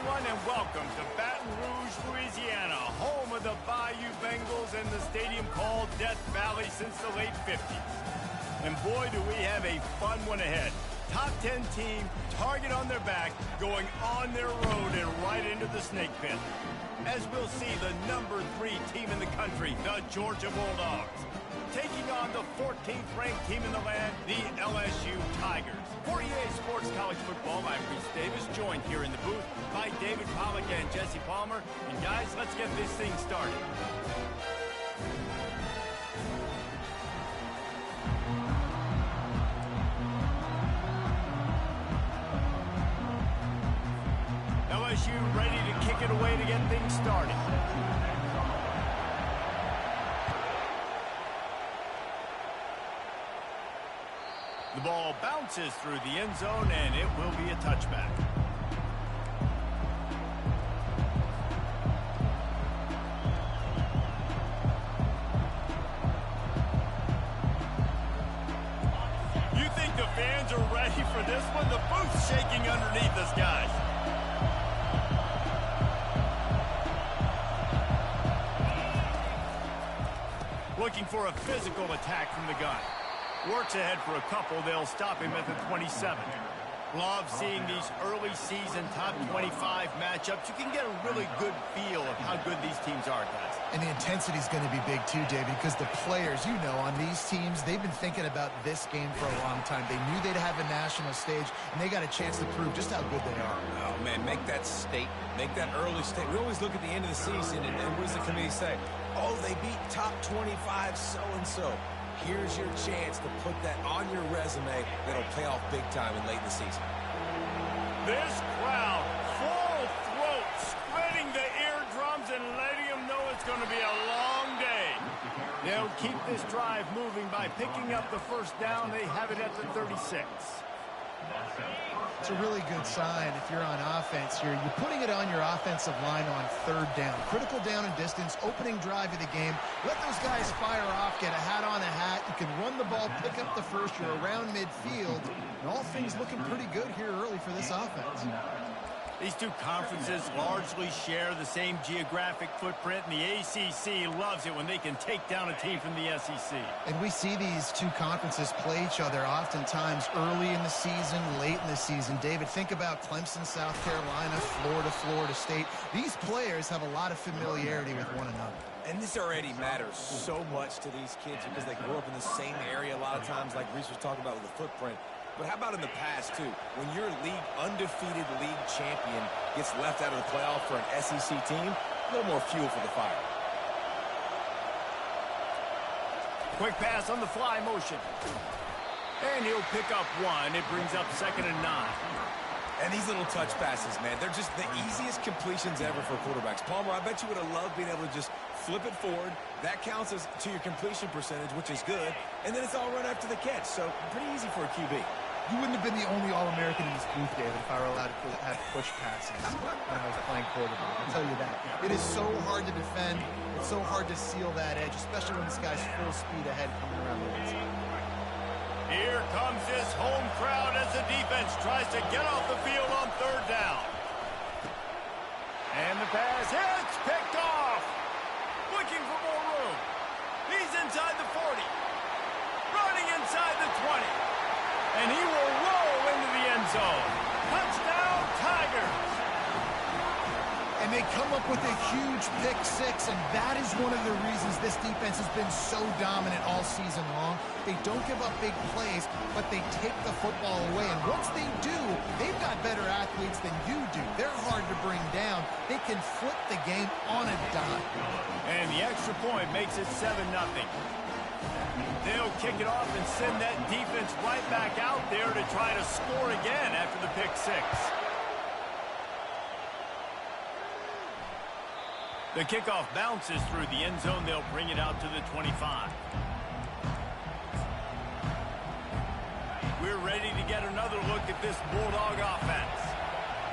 everyone, and welcome to Baton Rouge, Louisiana, home of the Bayou Bengals and the stadium called Death Valley since the late 50s. And boy, do we have a fun one ahead. Top 10 team, target on their back, going on their road and right into the snake pit. As we'll see, the number 3 team in the country, the Georgia Bulldogs, taking on the 14th ranked team in the land, the LSU Tigers. For EA Sports College Football, I'm Reese Davis, joined here in the booth by David Pollack and Jesse Palmer. And guys, let's get this thing started. LSU ready to kick it away to get things started. The ball bounces through the end zone, and it will be a touchback. You think the fans are ready for this one? The booth's shaking underneath us, guys. Looking for a physical attack from the gun. Works ahead for a couple. They'll stop him at the 27. Love seeing these early season top 25 matchups. You can get a really good feel of how good these teams are, guys. And the intensity is going to be big too, David, because the players, you know, on these teams, they've been thinking about this game for a long time. They knew they'd have a national stage, and they got a chance to prove just how good they are. Oh, man, make that statement. Make that early statement. We always look at the end of the season, and what does the committee say? Oh, they beat top 25 so-and-so. Here's your chance to put that on your resume that'll pay off big time in late in the season. This crowd, full throat, spreading the eardrums and letting them know it's going to be a long day. They'll keep this drive moving by picking up the first down. They have it at the 36. It's a really good sign if you're on offense here. You're putting it on your offensive line on third down. Critical down and distance, opening drive of the game. Let those guys fire off, get a hat on a hat. You can run the ball, pick up the first. You're around midfield. And all things looking pretty good here early for this offense. These two conferences largely share the same geographic footprint, and the ACC loves it when they can take down a team from the SEC. And we see these two conferences play each other oftentimes early in the season, late in the season. David, think about Clemson, South Carolina, Florida, Florida State. These players have a lot of familiarity with one another. And this already matters so much to these kids because they grew up in the same area a lot of times, like Reese was talking about with the footprint. But how about in the past, too? When your undefeated league champion gets left out of the playoff for an SEC team, a little more fuel for the fire. Quick pass on the fly motion. And he'll pick up one. It brings up 2nd and 9. And these little touch passes, man, they're just the easiest completions ever for quarterbacks. Palmer, I bet you would have loved being able to just flip it forward. That counts as to your completion percentage, which is good. And then it's all run after the catch. So pretty easy for a QB. You wouldn't have been the only All-American in this booth, David, if I were allowed to have push passes when I was playing quarterback. I'll tell you that. It is so hard to defend. It's so hard to seal that edge, especially when this guy's full speed ahead coming around the inside. Here comes this home crowd as the defense tries to get off the field on 3rd down. And the pass hits, picked off. Looking for more room. He's inside the 40. Running inside the 20. And he will roll into the end zone. Touchdown, Tigers. And they come up with a huge pick six, and that is one of the reasons this defense has been so dominant all season long. They don't give up big plays, but they take the football away. And once they do, they've got better athletes than you do. They're hard to bring down. They can flip the game on a dime. And the extra point makes it 7-0. They'll kick it off and send that defense right back out there to try to score again after the pick six. The kickoff bounces through the end zone. They'll bring it out to the 25. We're ready to get another look at this Bulldog offense.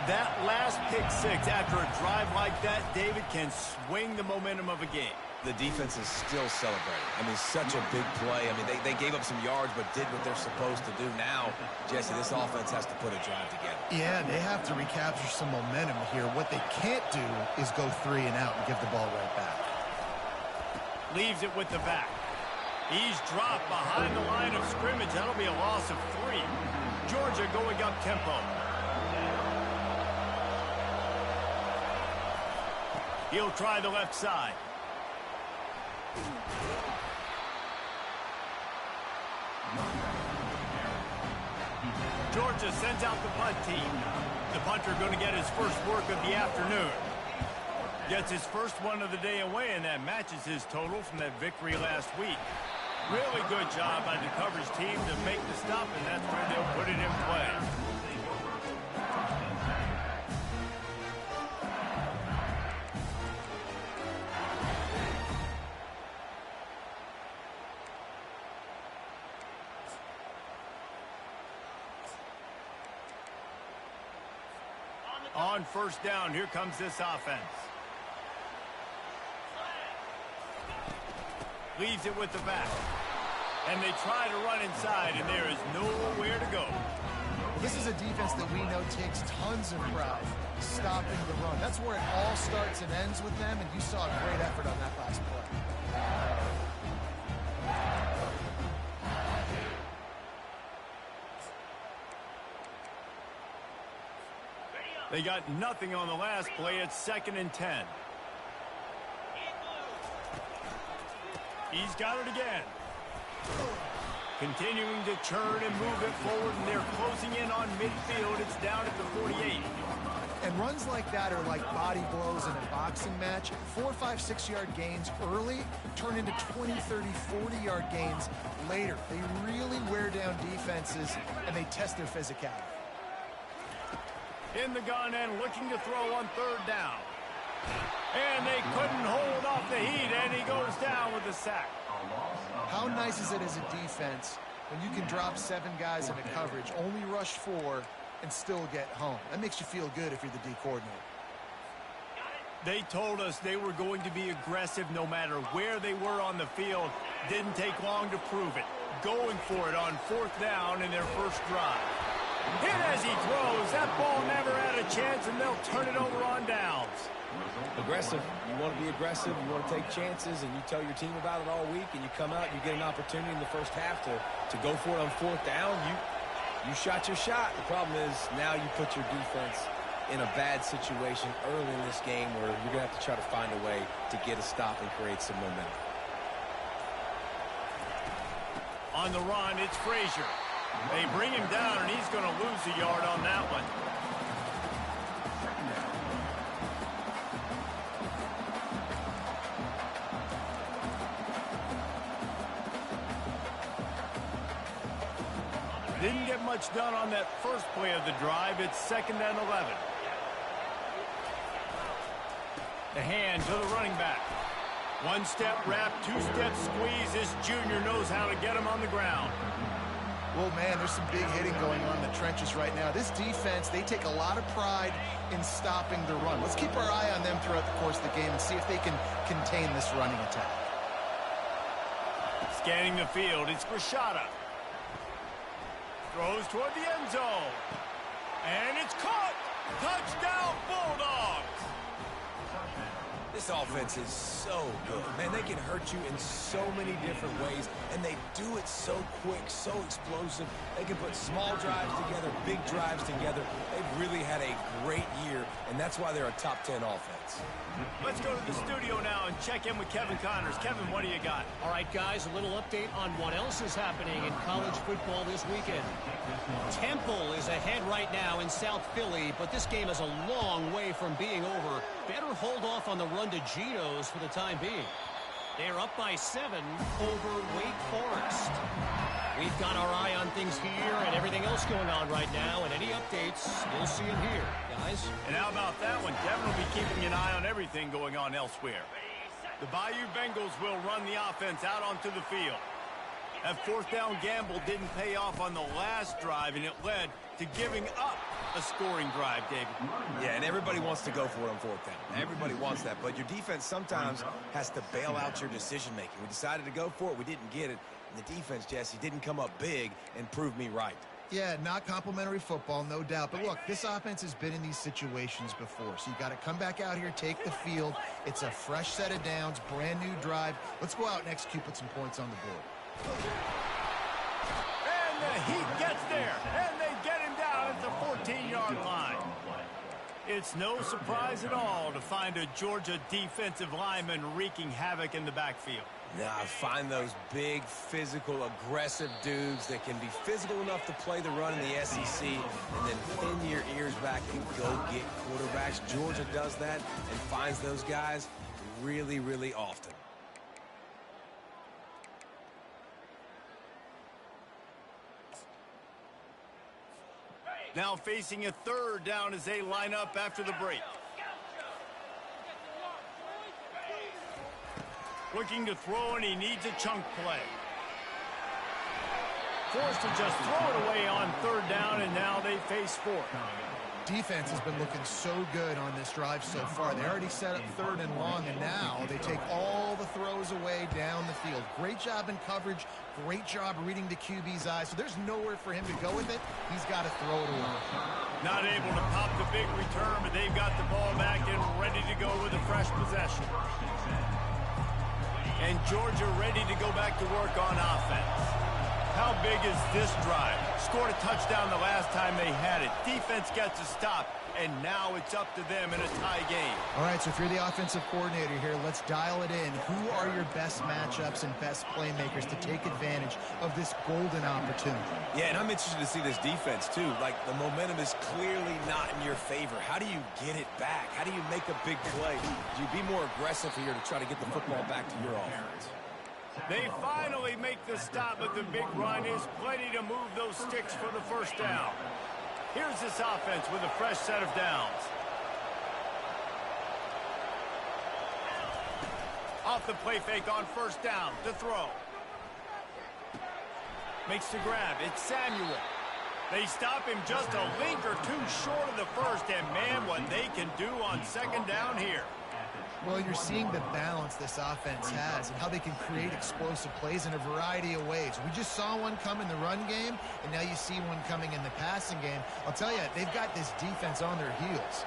That last pick six after a drive like that, David, can swing the momentum of a game. The defense is still celebrating. I mean, such a big play. I mean, they gave up some yards but did what they're supposed to do. Now, Jesse, this offense has to put a drive together. Yeah, they have to recapture some momentum here. What they can't do is go 3 and out and give the ball right back. Leaves it with the back. He's dropped behind the line of scrimmage. That'll be a loss of 3. Georgia going up tempo. He'll try the left side. Georgia sends out the punt team. The punter going to get his first work of the afternoon. Gets his first one of the day away, and that matches his total from that victory last week. Really good job by the coverage team to make the stop, and that's where they'll put it in play. On first down, here comes this offense. Leaves it with the back. And they try to run inside, and there is nowhere to go. This is a defense that we know takes tons of pride stopping the run. That's where it all starts and ends with them, and you saw a great effort on that last play. They got nothing on the last play. It's 2nd and 10. He's got it again. Continuing to churn and move it forward, and they're closing in on midfield. It's down at the 48. And runs like that are like body blows in a boxing match. 4, 5, 6-yard gains early turn into 20, 30, 40-yard gains later. They really wear down defenses, and they test their physicality. In the gun and looking to throw on 3rd down. And they couldn't hold off the heat, and he goes down with a sack. How nice is it as a defense when you can drop 7 guys into coverage, only rush 4, and still get home? That makes you feel good if you're the D coordinator. They told us they were going to be aggressive no matter where they were on the field. Didn't take long to prove it. Going for it on 4th down in their first drive. Hit as he throws. That ball never had a chance, and they'll turn it over on downs. Aggressive. You want to be aggressive. You want to take chances, and you tell your team about it all week, and you come out, you get an opportunity in the first half to go for it on 4th down. You shot your shot. The problem is now you put your defense in a bad situation early in this game where you're going to have to try to find a way to get a stop and create some momentum. On the run, it's Frazier. They bring him down, and he's going to lose a yard on that one. Didn't get much done on that first play of the drive. It's 2nd and 11. The hand to the running back. 1-step wrap, 2-step squeeze. This junior knows how to get him on the ground. Well, man, there's some big hitting going on in the trenches right now. This defense, they take a lot of pride in stopping the run. Let's keep our eye on them throughout the course of the game and see if they can contain this running attack. Scanning the field, it's Rashada. Throws toward the end zone. And it's caught. Touchdown, Bulldogs. This offense is so good. Man, they can hurt you in so many different ways, and they do it so quick, so explosive. They can put small drives together, big drives together. They've really had a great year, and that's why they're a top 10 offense. Let's go to the studio now and check in with Kevin Connors. Kevin, what do you got? All right, guys, a little update on what else is happening in college football this weekend. Temple is ahead right now in South Philly, but this game is a long way from being over. Better hold off on the run to Geno's for the time being. They're up by 7 over Wake Forest. We've got our eye on things here and everything else going on right now, and any updates, you'll see them here, guys. And how about that one? Devin will be keeping an eye on everything going on elsewhere. The Bayou Bengals will run the offense out onto the field. That 4th down gamble didn't pay off on the last drive, and it led to giving up a scoring drive, David. Yeah, and everybody wants to go for it on fourth down. Everybody wants that, but your defense sometimes has to bail out your decision-making. We decided to go for it. We didn't get it. And the defense, Jesse, didn't come up big and prove me right. Yeah, not complimentary football, no doubt. But look, this offense has been in these situations before. So you got to come back out here, take the field. It's a fresh set of downs, brand new drive. Let's go out and execute, put some points on the board. And the Heat gets there, and they get him down at the 14-yard line. It's no surprise at all to find a Georgia defensive lineman wreaking havoc in the backfield. Now, find those big, physical, aggressive dudes that can be physical enough to play the run in the SEC and then pin your ears back and go get quarterbacks. Georgia does that and finds those guys really, really often. Now facing a third down as they line up after the break. Looking to throw, and he needs a chunk play. Forced to just throw it away on third down, and now they face fourth. Defense has been looking so good on this drive so far. They already set up third and long, and now they take all the throws away down the field. Great job in coverage, great job reading the QB's eyes. So there's nowhere for him to go with it. He's got to throw it away. Not able to pop the big return, but they've got the ball back and ready to go with a fresh possession. And Georgia ready to go back to work on offense. How big is this drive? Scored a touchdown the last time they had it. Defense gets a stop, and now it's up to them in a tie game. All right, so if you're the offensive coordinator here, let's dial it in. Who are your best matchups and best playmakers to take advantage of this golden opportunity? Yeah, and I'm interested to see this defense, too. Like, the momentum is clearly not in your favor. How do you get it back? How do you make a big play? Do you be more aggressive here to try to get the football back to your offense? They finally make the stop, but the big run is plenty to move those sticks for the first down. Here's this offense with a fresh set of downs. Off the play fake on first down to throw. Makes the grab. It's Samuel. They stop him just a link or two short of the first, and man, what they can do on second down here. Well, you're seeing the balance this offense has and how they can create explosive plays in a variety of ways. We just saw one come in the run game, and now you see one coming in the passing game. I'll tell you, they've got this defense on their heels.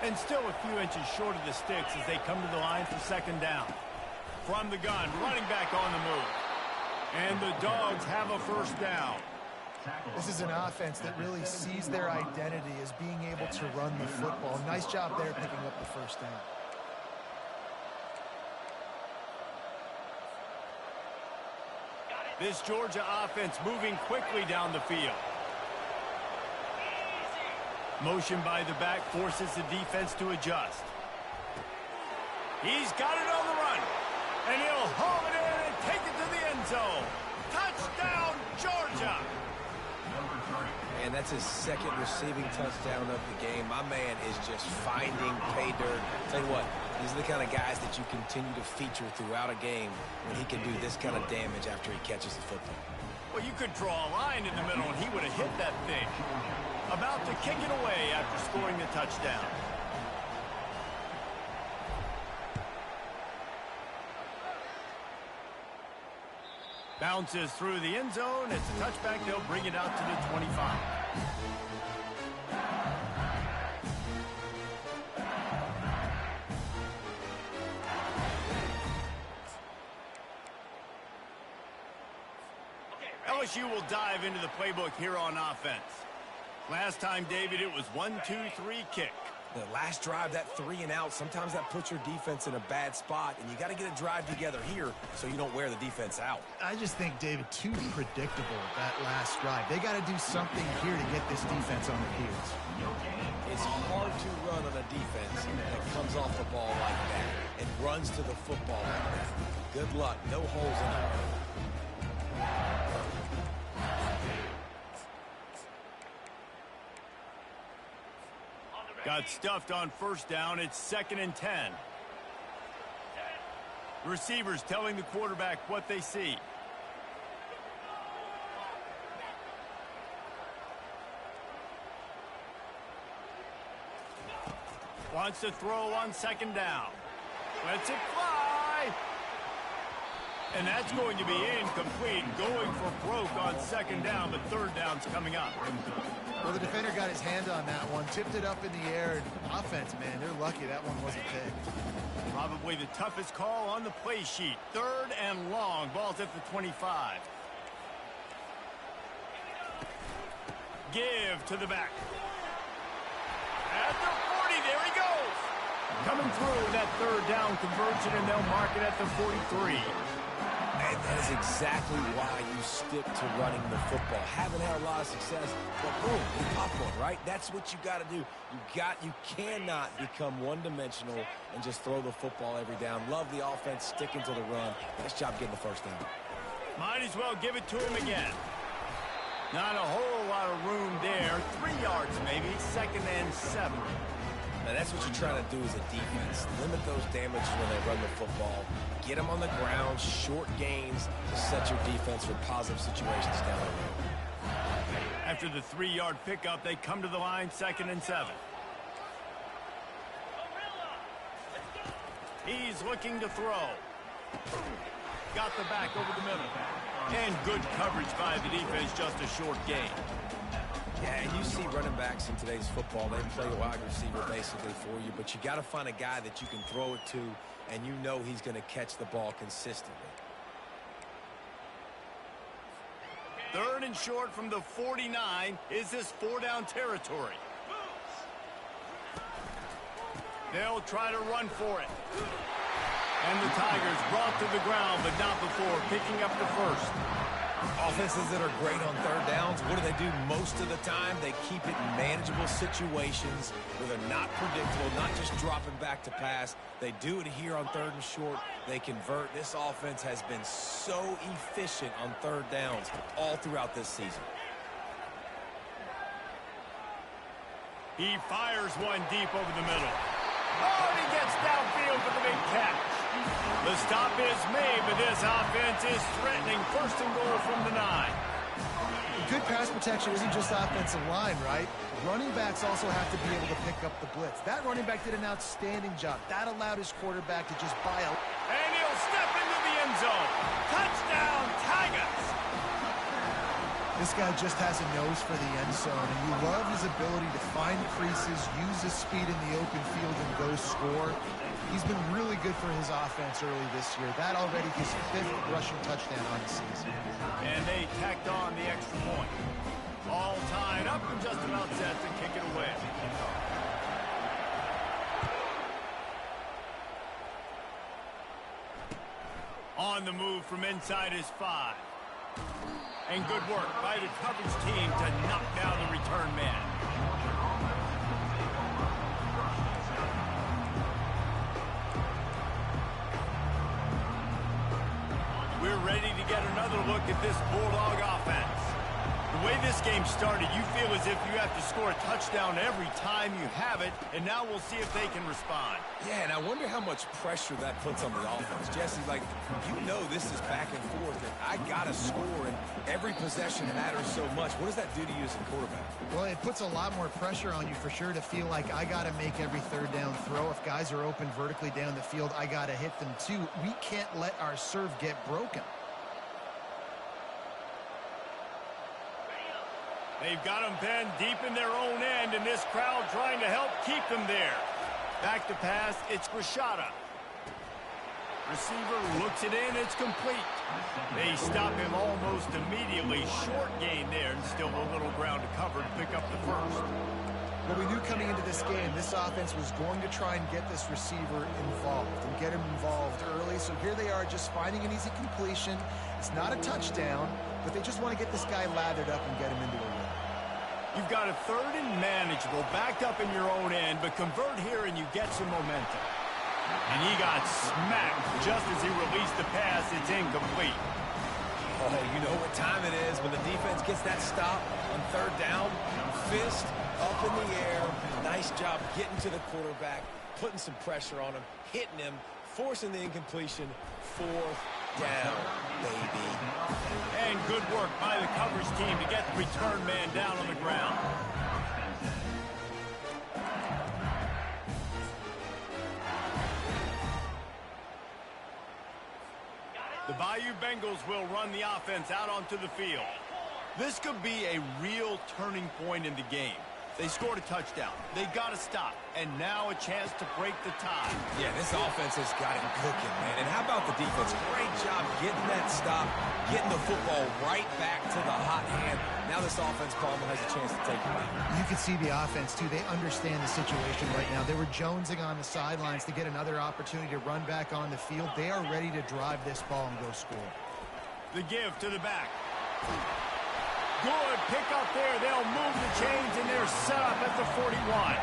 And still a few inches short of the sticks as they come to the line for second down. From the gun, running back on the move. And the Dogs have a first down. This is an offense that really sees their identity as being able to run the football. Nice job there picking up the first down. This Georgia offense moving quickly down the field. Motion by the back forces the defense to adjust. He's got it on the run. And he'll haul it in and take it to the end zone. Touchdown, Georgia! And that's his second receiving touchdown of the game. My man is just finding pay dirt. Tell you what, these are the kind of guys that you continue to feature throughout a game when he can do this kind of damage after he catches the football. Well, you could draw a line in the middle and he would have hit that thing. About to kick it away after scoring the touchdown. Bounces through the end zone. It's a touchback. They'll bring it out to the 25. LSU will dive into the playbook here on offense. Last time, David, it was 1-2-3 kick. The last drive, that 3 and out, sometimes that puts your defense in a bad spot, and you got to get a drive together here so you don't wear the defense out. I just think, David, too predictable that last drive. They got to do something here to get this defense on their heels. It's hard to run on a defense that comes off the ball like that and runs to the football like that. Good luck. No holes in it. Got stuffed on first down. It's 2nd and 10. Receivers telling the quarterback what they see. Wants to throw on second down. Lets it fly. And that's going to be incomplete. Going for broke on second down, but third down's coming up. Well, the defender got his hand on that one, tipped it up in the air. And offense, man, they're lucky that one wasn't picked. Probably the toughest call on the play sheet. Third and long. Ball's at the 25. Give to the back. At the 40, there he goes. Coming through that third down conversion, and they'll mark it at the 43. And that is exactly why you stick to running the football. Haven't had a lot of success, but boom, you pop one, right? That's what you got to do. You cannot become one-dimensional and just throw the football every down. Love the offense, sticking to the run. Nice job getting the first down. Might as well give it to him again. Not a whole lot of room there. 3 yards maybe, second and 7. Now, that's what you're trying to do as a defense. Limit those damages when they run the football. Get them on the ground, short gains to set your defense for positive situations down the road. After the 3-yard pickup, they come to the line, second and 7. He's looking to throw. Got the back over the middle. And good coverage by the defense, just a short gain. Yeah, and you see running backs in today's football, they play a wide receiver basically for you, but you got to find a guy that you can throw it to, and you know he's going to catch the ball consistently. Third and short from the 49. Is this 4-down territory? They'll try to run for it. And the Tigers brought to the ground, but not before picking up the first. Offenses that are great on third downs, what do? Most of the time, they keep it in manageable situations where they're not predictable, not just dropping back to pass. They do it here on third and short. They convert. This offense has been so efficient on third downs all throughout this season. He fires one deep over the middle. Oh, and he gets downfield for the big catch. The stop is made, but this offense is threatening. First and goal from the 9. Good pass protection isn't just offensive line, right? Running backs also have to be able to pick up the blitz. That running back did an outstanding job. That allowed his quarterback to just buy out. And he'll step into the end zone. Touchdown, Tigers! This guy just has a nose for the end zone, and you love his ability to find creases, use his speed in the open field, and go score. He's been really good for his offense early this year. That already his 5th rushing touchdown on the season. And they tacked on the extra point. All tied up and just about set to kick it away. On the move from inside his 5. And good work by the coverage team to knock down the return man. We're ready to get another look at this Bulldog offense. The way this game started, you feel as if you have to score a touchdown every time you have it, and now we'll see if they can respond. Yeah, and I wonder how much pressure that puts on the offense. Jesse, like, you know this is back and forth, and I got to score, and every possession matters so much. What does that do to you as a quarterback? Well, it puts a lot more pressure on you for sure to feel like I got to make every third down throw. If guys are open vertically down the field, I got to hit them too. We can't let our serve get broken. They've got them pinned deep in their own end, and this crowd trying to help keep them there. Back to pass, it's Grishada. Receiver looks it in, it's complete. They stop him almost immediately. Short gain there, and still a little ground to cover to pick up the first. Well, we knew coming into this game, this offense was going to try and get this receiver involved and get him involved early. So here they are just finding an easy completion. It's not a touchdown, but they just want to get this guy lathered up and get him into a win. You've got a third and manageable, backed up in your own end, but convert here and you get some momentum. And he got smacked just as he released the pass. It's incomplete. Oh, you know what time it is when the defense gets that stop on third down. Fist up in the air. Nice job getting to the quarterback, putting some pressure on him, hitting him, forcing the incompletion. Fourth down, baby. And good work by the coverage team to get the return man down on the ground. The Bayou Bengals will run the offense out onto the field. This could be a real turning point in the game. They scored a touchdown. They got to stop. And now a chance to break the tie. Yeah, this offense has got him cooking, man. And how about the defense? Great job getting that stop, getting the football right back to the hot hand. Now this offense, Palmer, has a chance to take it back. You can see the offense, too. They understand the situation right now. They were jonesing on the sidelines to get another opportunity to run back on the field. They are ready to drive this ball and go score. The give to the back. Good pick up there. They'll move the chains, and they're set up at the 41.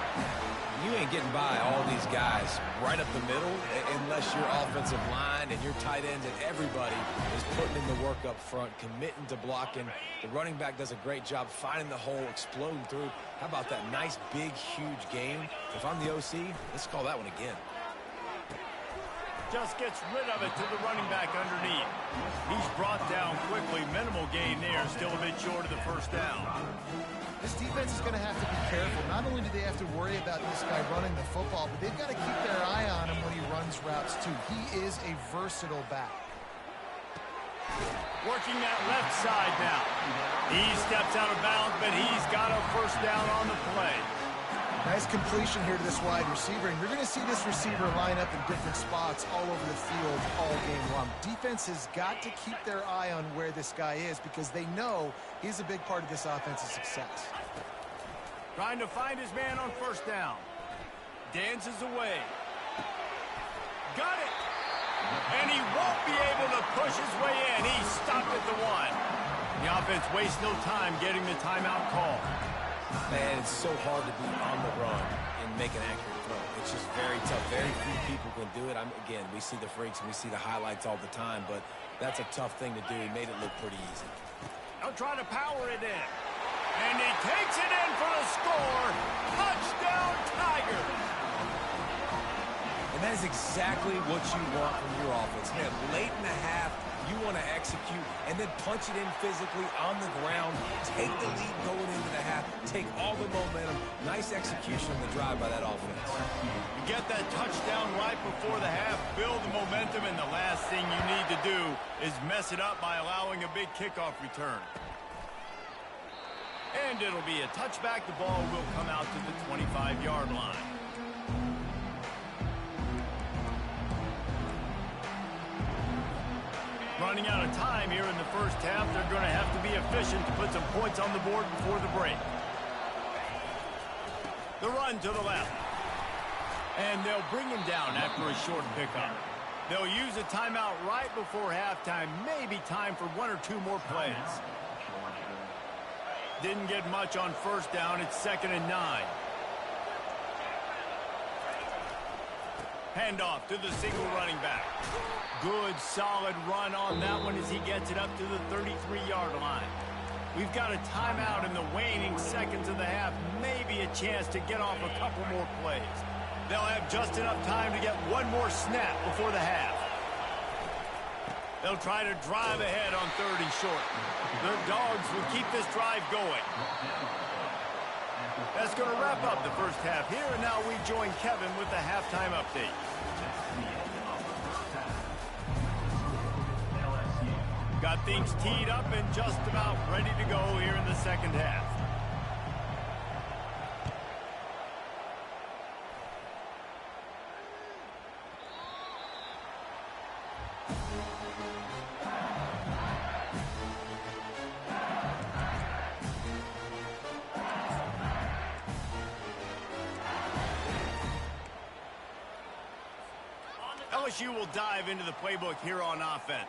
You ain't getting by all these guys right up the middle unless your offensive line and your tight ends and everybody is putting in the work up front, committing to blocking. The running back does a great job finding the hole, exploding through. How about that nice, big, huge game? If I'm the OC, let's call that one again. Just gets rid of it to the running back underneath. He's brought down quickly. Minimal gain there. Still a bit short of the first down. This defense is going to have to be careful. Not only do they have to worry about this guy running the football, but they've got to keep their eye on him when he runs routes, too. He is a versatile back. Working that left side now. He steps out of bounds, but he's got a first down on the play. Nice completion here to this wide receiver, and you're going to see this receiver line up in different spots all over the field all game long. Defense has got to keep their eye on where this guy is because they know he's a big part of this offense's success. Trying to find his man on first down. Dances away. Got it! And he won't be able to push his way in. He stopped at the 1. The offense wastes no time getting the timeout call. Man, it's so hard to be on the run and make an accurate throw. It's just very tough. Very few people can do it. Again, we see the freaks and we see the highlights all the time, but that's a tough thing to do. He made it look pretty easy. They'll try to power it in. And he takes it in for the score. Touchdown, Tigers. And that is exactly what you want from your offense. Man, late in the half, you want to execute and then punch it in physically on the ground, take the lead going into the half, take all the momentum. Nice execution on the drive by that offense. You get that touchdown right before the half, build the momentum, and the last thing you need to do is mess it up by allowing a big kickoff return. And it'll be a touchback. The ball will come out to the 25-yard line. Running out of time here in the first half. They're going to have to be efficient to put some points on the board before the break. The run to the left. And they'll bring him down after a short pickup. They'll use a timeout right before halftime. Maybe time for 1 or 2 more plays. Didn't get much on first down. It's 2nd and 9. Handoff to the single running back. Good, solid run on that one as he gets it up to the 33-yard line. We've got a timeout in the waning seconds of the half. Maybe a chance to get off a couple more plays. They'll have just enough time to get one more snap before the half. They'll try to drive ahead on 3rd and short. The Dogs will keep this drive going. That's going to wrap up the first half here, and now we join Kevin with the halftime update. Got things teed up and just about ready to go here in the second half. LSU will dive into the playbook here on offense.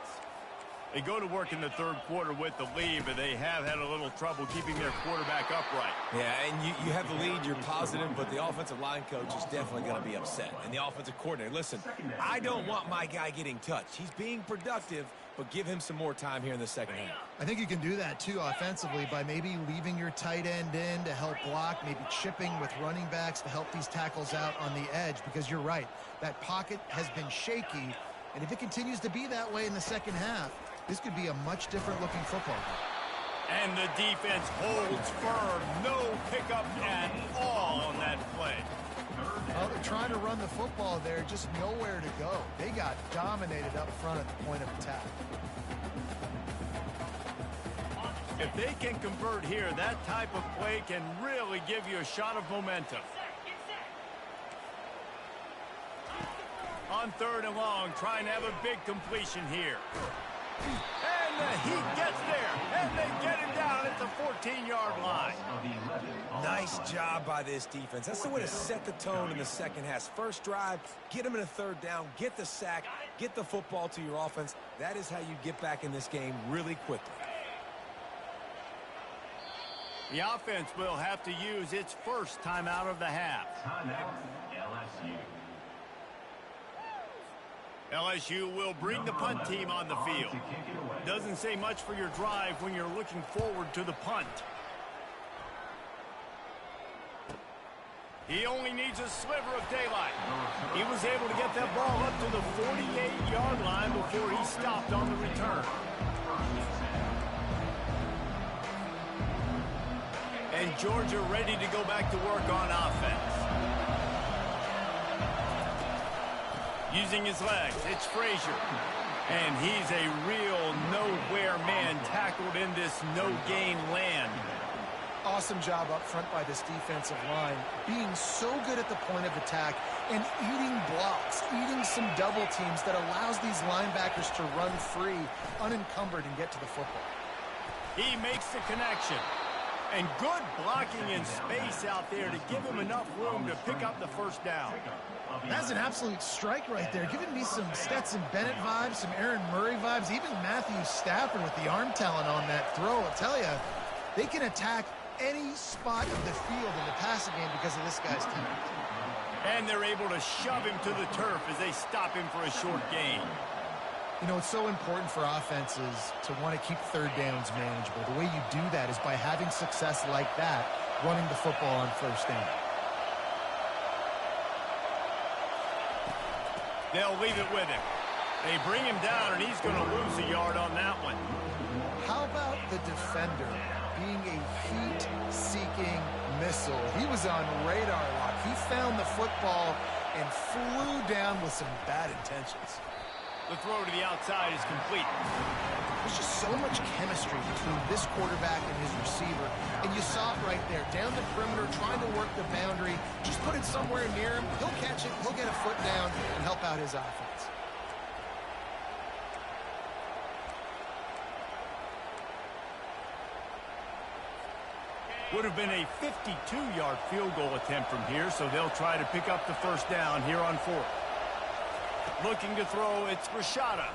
They go to work in the third quarter with the lead, but they have had a little trouble keeping their quarterback upright. Yeah, and you have the lead, you're positive, but the offensive line coach is definitely going to be upset. And the offensive coordinator, listen, I don't want my guy getting touched. He's being productive, but give him some more time here in the second half. I think you can do that, too, offensively, by maybe leaving your tight end in to help block, maybe chipping with running backs to help these tackles out on the edge, because you're right. That pocket has been shaky, and if it continues to be that way in the second half, this could be a much different looking football game. And the defense holds firm. No pickup at all on that play. Well, they're trying to run the football there, just nowhere to go. They got dominated up front at the point of attack. If they can convert here, that type of play can really give you a shot of momentum. On 3rd and long, trying to have a big completion here. And he gets there, and they get him down at the 14-yard line. Nice job by this defense. That's the way to set the tone in the second half. First drive, get them in a 3rd down, get the sack, get the football to your offense. That is how you get back in this game really quickly. The offense will have to use its first timeout of the half. Timeout, LSU. LSU will bring the punt team on the field. Doesn't say much for your drive when you're looking forward to the punt. He only needs a sliver of daylight. He was able to get that ball up to the 48-yard line before he stopped on the return. And Georgia ready to go back to work on offense. Using his legs, it's Frazier. And he's a real nowhere man tackled in this no-gain land. Awesome job up front by this defensive line, being so good at the point of attack and eating blocks, eating some double teams that allows these linebackers to run free, unencumbered, and get to the football. He makes the connection. And good blocking in space out there to give him enough room to pick up the first down. That's an absolute strike right there, giving me some Stetson Bennett vibes, some Aaron Murray vibes, even Matthew Stafford with the arm talent on that throw. I'll tell you, they can attack any spot of the field in the passing game because of this guy's talent. And they're able to shove him to the turf as they stop him for a short gain. You know, it's so important for offenses to want to keep 3rd downs manageable. The way you do that is by having success like that, running the football on 1st down. They'll leave it with him. They bring him down, and he's going to lose a yard on that one. How about the defender being a heat-seeking missile? He was on radar lock. He found the football and flew down with some bad intentions. The throw to the outside is complete. There's just so much chemistry between this quarterback and his receiver. And you saw it right there. Down the perimeter, trying to work the boundary. Just put it somewhere near him. He'll catch it. He'll get a foot down and help out his offense. Would have been a 52-yard field goal attempt from here, so they'll try to pick up the first down here on 4th. Looking to throw, it's Rashada.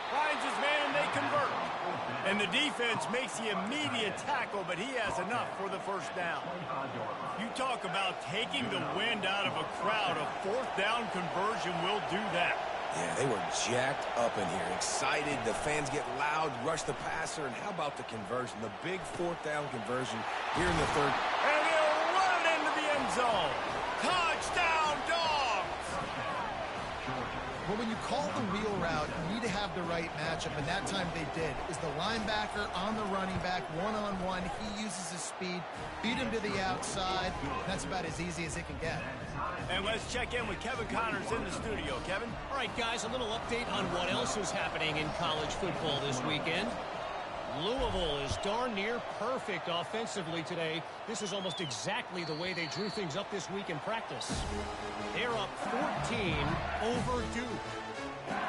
Finds his man, and they convert. And the defense makes the immediate tackle, but he has enough for the first down. You talk about taking the wind out of a crowd. A 4th down conversion will do that. Yeah, they were jacked up in here, excited. The fans get loud, rush the passer, and how about the conversion? The big 4th down conversion here in the 3rd. And he'll run it into the end zone. Touchdown, Dogs! Well, when you call the wheel route, you need to have the right matchup, and that time they did. Is the linebacker on the running back, one-on-one. He uses his speed, beat him to the outside. That's about as easy as it can get. And let's check in with Kevin Connors in the studio. Kevin? All right, guys, a little update on what else is happening in college football this weekend. Louisville is darn near perfect offensively today. This is almost exactly the way they drew things up this week in practice. They're up 14 over Duke.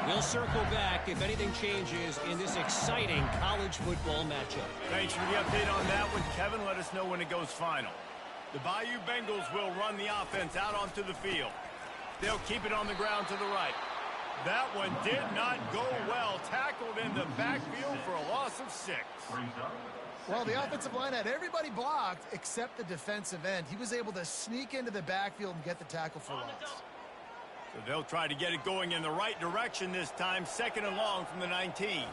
We'll circle back if anything changes in this exciting college football matchup. Thanks for the update on that one, Kevin. Let us know when it goes final. The Bayou Bengals will run the offense out onto the field. They'll keep it on the ground to the right. That one did not go well. Tackled in the backfield for a loss of 6. Well, the offensive line had everybody blocked except the defensive end. He was able to sneak into the backfield and get the tackle for loss. So they'll try to get it going in the right direction this time. 2nd and long from the 19.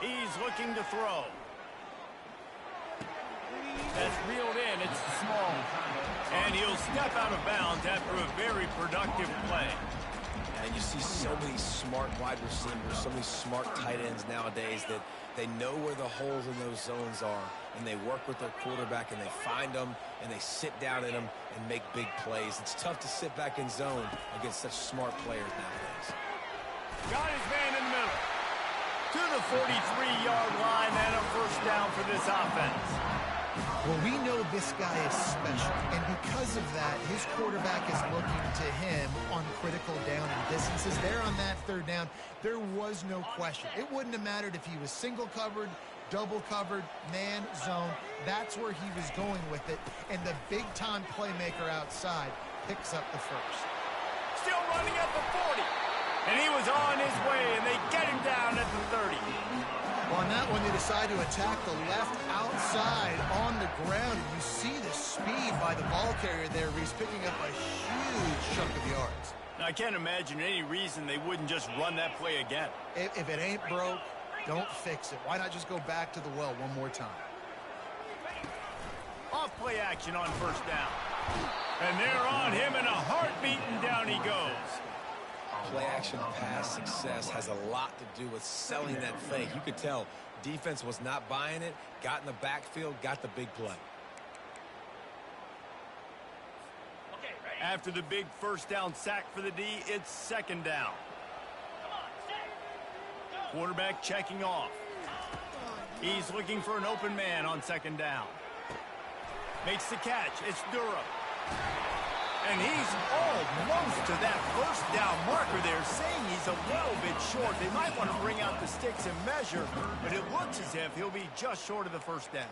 He's looking to throw. That's reeled in. It's small. And he'll step out of bounds after a very productive play. And you see so many smart wide receivers, so many smart tight ends nowadays that they know where the holes in those zones are, and they work with their quarterback, and they find them, and they sit down in them and make big plays. It's tough to sit back in zone against such smart players nowadays. Got his man in the middle. To the 43-yard line and a first down for this offense. Well, we know this guy is special, and because of that, his quarterback is looking to him on critical down and distances. There on that third down, there was no question. It wouldn't have mattered if he was single covered, double covered, man, zone. That's where he was going with it, and the big-time playmaker outside picks up the first. Still running at the 40, and he was on his way, and they get him down at the 30. On that one, they decide to attack the left outside on the ground. And you see the speed by the ball carrier there. He's picking up a huge chunk of yards. Now, I can't imagine any reason they wouldn't just run that play again. If it ain't broke, don't fix it. Why not just go back to the well one more time? Off play action on first down. And they're on him in a heartbeat, and down he goes. Play-action pass success has a lot to do with selling that fake. You could tell defense was not buying it, got in the backfield, got the big play. After the big first down sack for the D, it's second down. Quarterback checking off. He's looking for an open man on second down. Makes the catch. It's Durham. And he's almost to that first down marker there, saying he's a little bit short. They might want to bring out the sticks and measure, but it looks as if he'll be just short of the first down.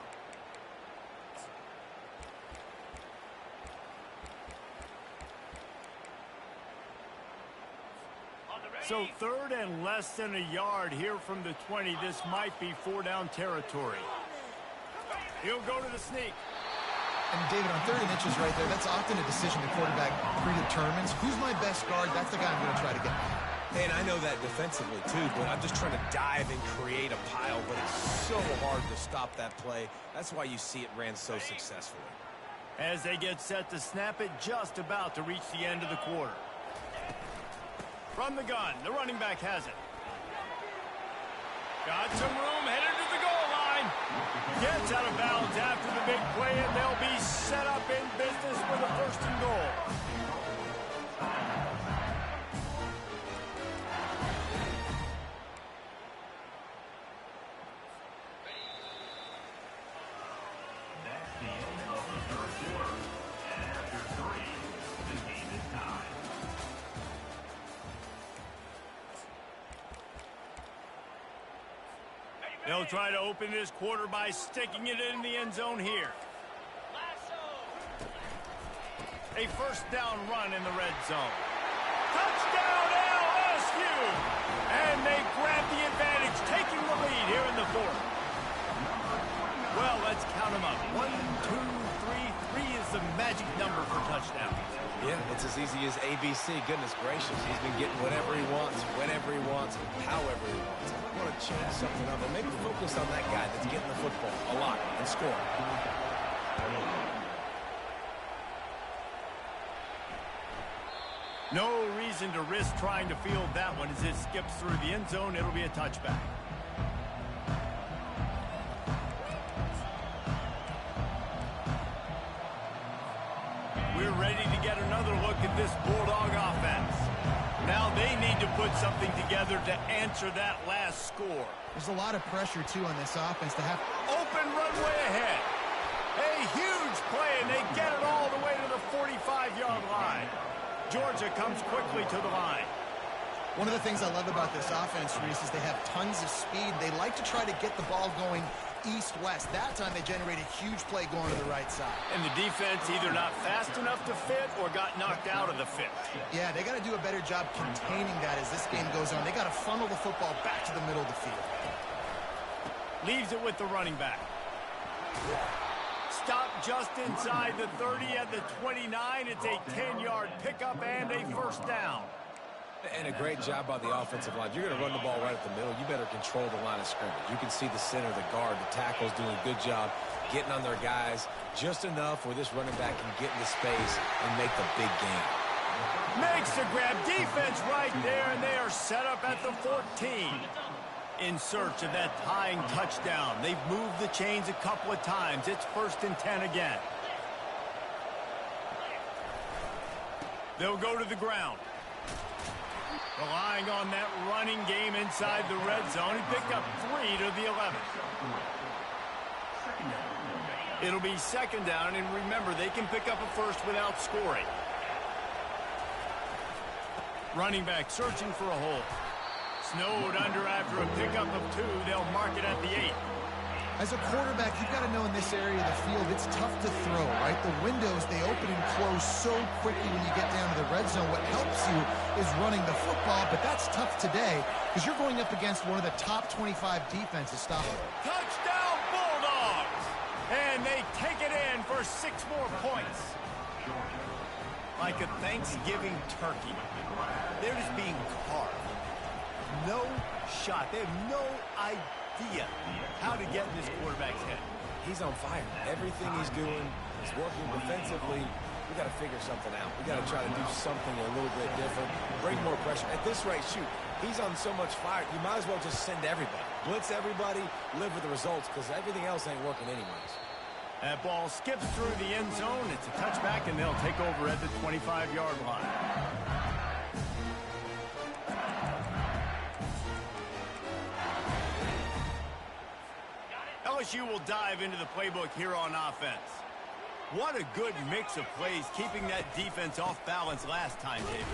So third and less than a yard here from the 20. This might be four-down territory. He'll go to the sneak. And, David, on 30 inches right there, that's often a decision the quarterback predetermines. Who's my best guard? That's the guy I'm going to try to get. Hey, and I know that defensively, too, but I'm just trying to dive and create a pile, but it's so hard to stop that play. That's why you see it ran so successfully. As they get set to snap it, just about to reach the end of the quarter. From the gun, the running back has it. Got some room, headed to the goal line. Gets out of bounds after the big play, and they'll be set up in business with a first and goal. That's the end of the third quarter. And after 3, the game is tied. They'll try to open this quarter by sticking it in the end zone here. A first down run in the red zone. Touchdown LSU! And they grab the advantage, taking the lead here in the fourth. Well, let's count them up. 1, 2, 3. 3 is the magic number for touchdowns. Yeah, it's as easy as ABC. Goodness gracious, he's been getting whatever he wants, whenever he wants, however he wants. I want to change something up and maybe focus on that guy that's getting the football a lot and scoring. No reason to risk trying to field that one. As it skips through the end zone, it'll be a touchback. We're ready to get another look at this Bulldog offense. Now they need to put something together to answer that last score. There's a lot of pressure, too, on this offense to have. Open runway ahead. A huge play, and they get it all the way to the 45-yard line. Georgia comes quickly to the line. One of the things I love about this offense, Reese, is they have tons of speed. They like to try to get the ball going east-west. That time they generate a huge play going to the right side. And the defense either not fast enough to fit or got knocked out of the fit. Yeah, they got to do a better job containing that as this game goes on. They got to funnel the football back to the middle of the field. Leaves it with the running back. Stop just inside the 30 at the 29. It's a 10-yard pickup and a first down. And a great job by the offensive line. If you're going to run the ball right at the middle, you better control the line of scrimmage. You can see the center, the guard, the tackle's doing a good job getting on their guys just enough where this running back can get into space and make the big game. Makes the grab. Defense right there, and they are set up at the 14. In search of that tying touchdown. They've moved the chains a couple of times. It's 1st and 10 again. They'll go to the ground. Relying on that running game inside the red zone. He picked up 3 to the 11. It'll be 2nd down, and remember, they can pick up a first without scoring. Running back searching for a hole. Snowed under after a pickup of 2. They'll mark it at the 8. As a quarterback, you've got to know in this area of the field, it's tough to throw, right? The windows, they open and close so quickly when you get down to the red zone. What helps you is running the football, but that's tough today because you're going up against one of the top 25 defenses stopping. Touchdown, Bulldogs! And they take it in for 6 more points. Like a Thanksgiving turkey. They're just being carved. No shot. They have no idea how to get in this quarterback's head. He's on fire. Everything he's doing is working defensively. We got to figure something out. We got to try to do something a little bit different. Bring more pressure. At this rate, shoot, he's on so much fire. You might as well just send everybody. Blitz everybody, live with the results, because everything else ain't working anyways. That ball skips through the end zone. It's a touchback, and they'll take over at the 25-yard line. LSU will dive into the playbook here on offense. What a good mix of plays, keeping that defense off balance last time, David.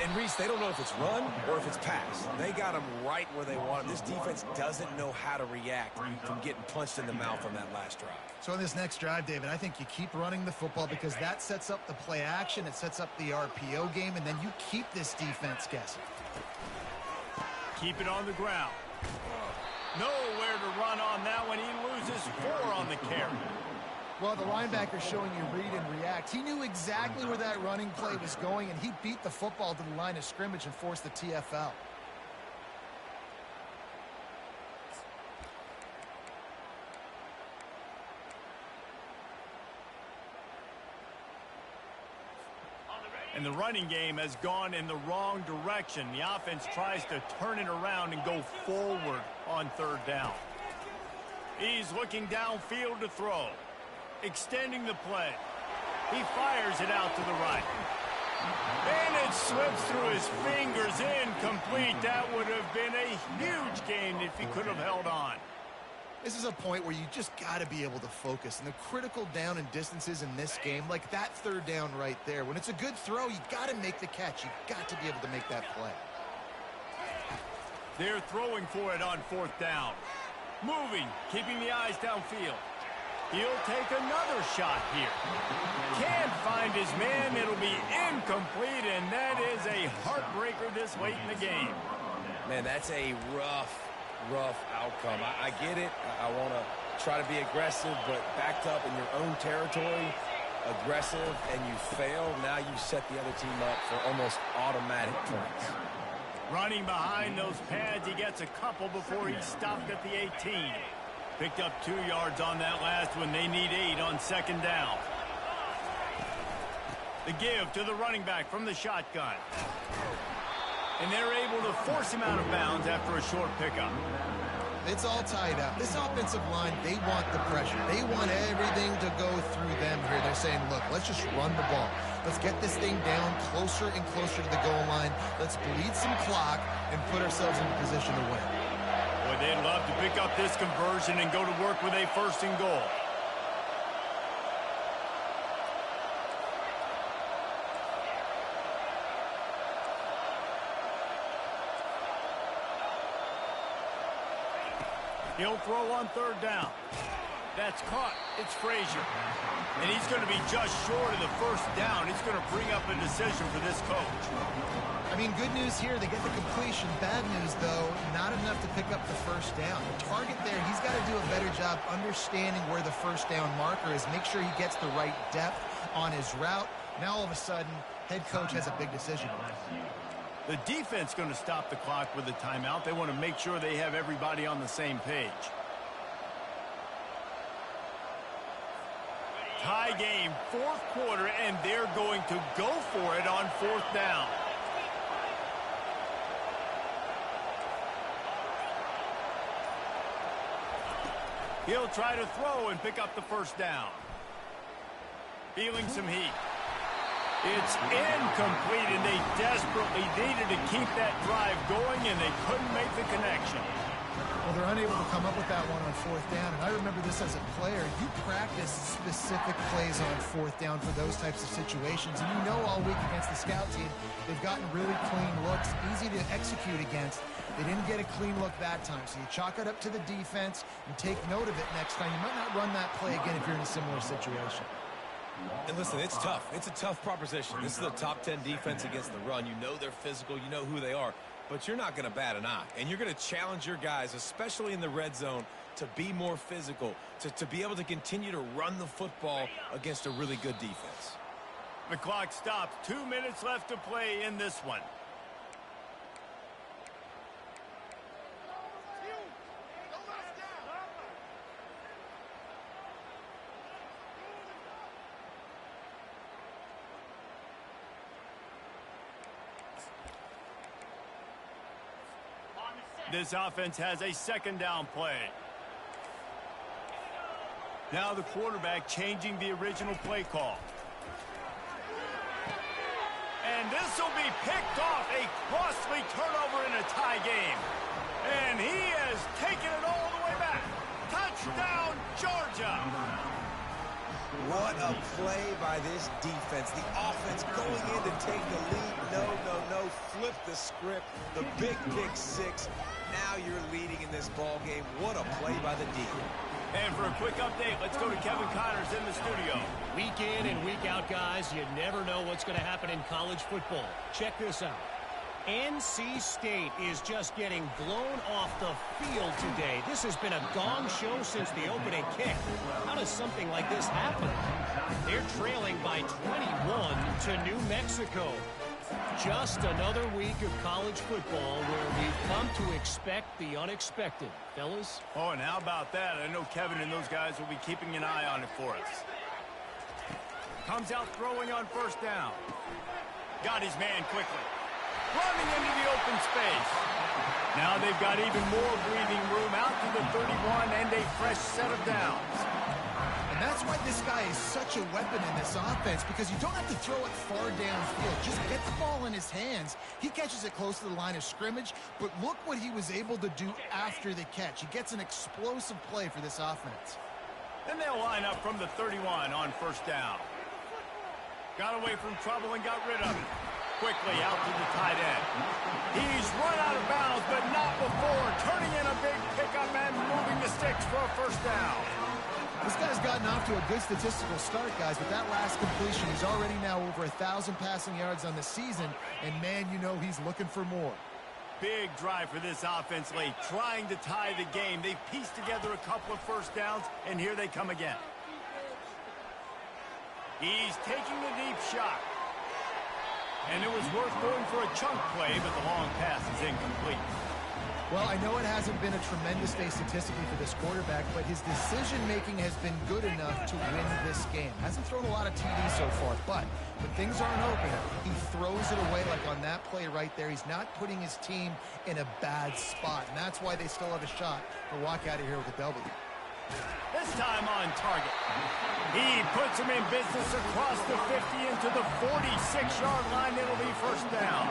And Reese, they don't know if it's run or if it's pass. They got them right where they want them. This defense doesn't know how to react from getting punched in the mouth on that last drive. So on this next drive, David, I think you keep running the football because that sets up the play action, it sets up the RPO game, and then you keep this defense guessing. Keep it on the ground. Nowhere to run on that one. He loses 4 on the carry. Well, the linebacker's showing you read and react. He knew exactly where that running play was going, and he beat the football to the line of scrimmage and forced the TFL. And the running game has gone in the wrong direction. The offense tries to turn it around and go forward on 3rd down. He's looking downfield to throw. Extending the play. He fires it out to the right. And it slips through his fingers, incomplete. That would have been a huge gain if he could have held on. This is a point where you just got to be able to focus. And the critical down and distances in this game, like that 3rd down right there, when it's a good throw, you got to make the catch. You got to be able to make that play. They're throwing for it on 4th down. Moving, keeping the eyes downfield. He'll take another shot here. Can't find his man. It'll be incomplete, and that is a heartbreaker this late in the game. Man, that's a rough outcome. I get it. I want to try to be aggressive, but backed up in your own territory, aggressive, and you fail. Now you set the other team up for almost automatic points. Running behind those pads, he gets a couple before he's stopped at the 18. Picked up 2 yards on that last one. They need 8 on 2nd down. The give to the running back from the shotgun. And they're able to force him out of bounds after a short pickup. It's all tied up. This offensive line, they want the pressure. They want everything to go through them here. They're saying, look, let's just run the ball. Let's get this thing down closer and closer to the goal line. Let's bleed some clock and put ourselves in a position to win. Boy, they'd love to pick up this conversion and go to work with a 1st and goal. He'll throw on 3rd down. That's caught. It's Frazier. And he's going to be just short of the 1st down. It's going to bring up a decision for this coach. I mean, good news here. They get the completion. Bad news, though, not enough to pick up the 1st down. The target there, he's got to do a better job understanding where the 1st down marker is. Make sure he gets the right depth on his route. Now, all of a sudden, head coach has a big decision. The defense going to stop the clock with a timeout. They want to make sure they have everybody on the same page. Tie game, fourth quarter, and they're going to go for it on fourth down. He'll try to throw and pick up the first down. Feeling some heat. It's incomplete, and they desperately needed to keep that drive going, and they couldn't make the connection. Well, they're unable to come up with that one on fourth down, and I remember this as a player. You practice specific plays on fourth down for those types of situations, and you know all week against the scout team, they've gotten really clean looks, easy to execute against. They didn't get a clean look that time, so you chalk it up to the defense and take note of it next time. You might not run that play again if you're in a similar situation. And listen, it's tough. It's a tough proposition. This is a top 10 defense against the run. You know they're physical. You know who they are. But you're not going to bat an eye. And you're going to challenge your guys, especially in the red zone, to be more physical, to be able to continue to run the football against a really good defense. The clock stops. 2 minutes left to play in this one. This offense has a second down play. Now the quarterback changing the original play call. And this will be picked off, a costly turnover in a tie game. And he has taken it all the way back. Touchdown, Georgia. What a play by this defense. The offense going in to take the lead. No. Flip the script. The big pick six. Now you're leading in this ball game. What a play by the D. And for a quick update, let's go to Kevin Connors in the studio. Week in and week out, guys, you never know what's going to happen in college football. Check this out. NC State is just getting blown off the field today. This has been a gong show since the opening kick. How does something like this happen? They're trailing by 21 to New Mexico. Just another week of college football where we've come to expect the unexpected. Fellas? Oh, and how about that? I know Kevin and those guys will be keeping an eye on it for us. Comes out throwing on first down. Got his man quickly. Running into the open space. Now they've got even more breathing room out to the 31 and a fresh set of downs. And that's why this guy is such a weapon in this offense, because you don't have to throw it far downfield. Just get the ball in his hands. He catches it close to the line of scrimmage, but look what he was able to do after the catch. He gets an explosive play for this offense. Then they'll line up from the 31 on first down. Got away from trouble and got rid of it. Quickly out to the tight end. He's run out of bounds, but not before. Turning in a big pickup and moving the sticks for a first down. This guy's gotten off to a good statistical start, guys, but that last completion, he's already now over 1,000 passing yards on the season, and man, you know he's looking for more. Big drive for this offense late, trying to tie the game. They've pieced together a couple of first downs, and here they come again. He's taking the deep shot. And it was worth going for a chunk play, but the long pass is incomplete. Well, I know it hasn't been a tremendous day statistically for this quarterback, but his decision-making has been good enough to win this game. Hasn't thrown a lot of TDs so far, but when things aren't open, he throws it away like on that play right there. He's not putting his team in a bad spot, and that's why they still have a shot to walk out of here with a W. This time on target. He puts him in business across the 50 into the 46-yard line. It'll be first down.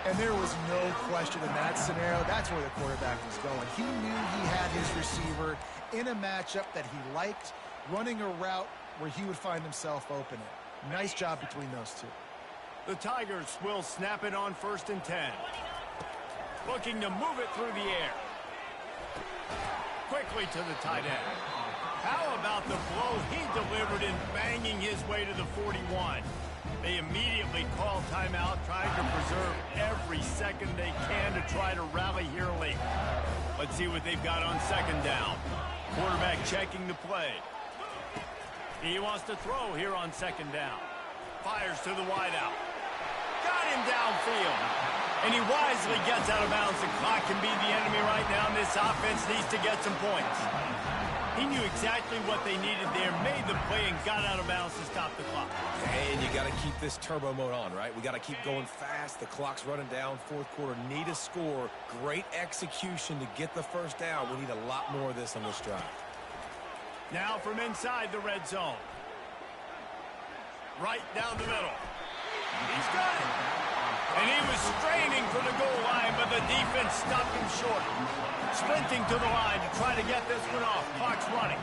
And there was no question in that scenario. That's where the quarterback was going. He knew he had his receiver in a matchup that he liked, running a route where he would find himself open. Nice job between those two. The Tigers will snap it on 1st and 10. Looking to move it through the air. Quickly to the tight end. How about the blow he delivered in banging his way to the 41? They immediately call timeout, trying to preserve every second they can to try to rally here late. Let's see what they've got on second down. Quarterback checking the play. He wants to throw here on second down. Fires to the wideout. Got him downfield. And he wisely gets out of bounds. The clock can be the enemy right now, and this offense needs to get some points. He knew exactly what they needed there, made the play, and got out of bounds to stop the clock. And you got to keep this turbo mode on, right? We got to keep going fast. The clock's running down. Fourth quarter, need a score. Great execution to get the first down. We need a lot more of this on this drive. Now from inside the red zone. Right down the middle. He's got it. And he was straining for the goal line, but the defense stopped him short. Sprinting to the line to try to get this one off. Clock's running.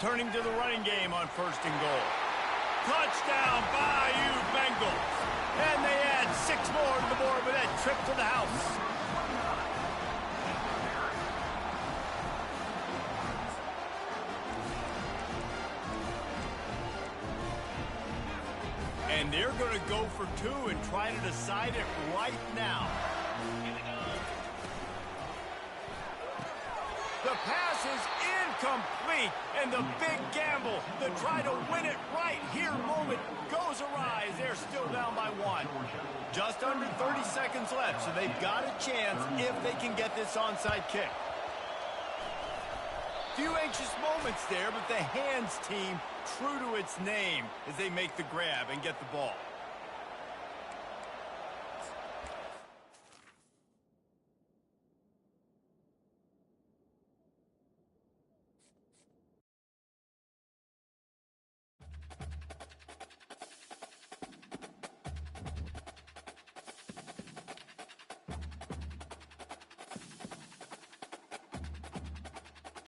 Turning to the running game on 1st and goal. Touchdown, Bayou Bengals. And they add 6 more to the board with that trip to the house. And they're going to go for 2 and try to decide it right now. The pass is incomplete, and the big gamble to try to win it right here moment goes awry as they're still down by 1. Just under 30 seconds left, so they've got a chance if they can get this onside kick. Few anxious moments there, but the hands team true to its name as they make the grab and get the ball.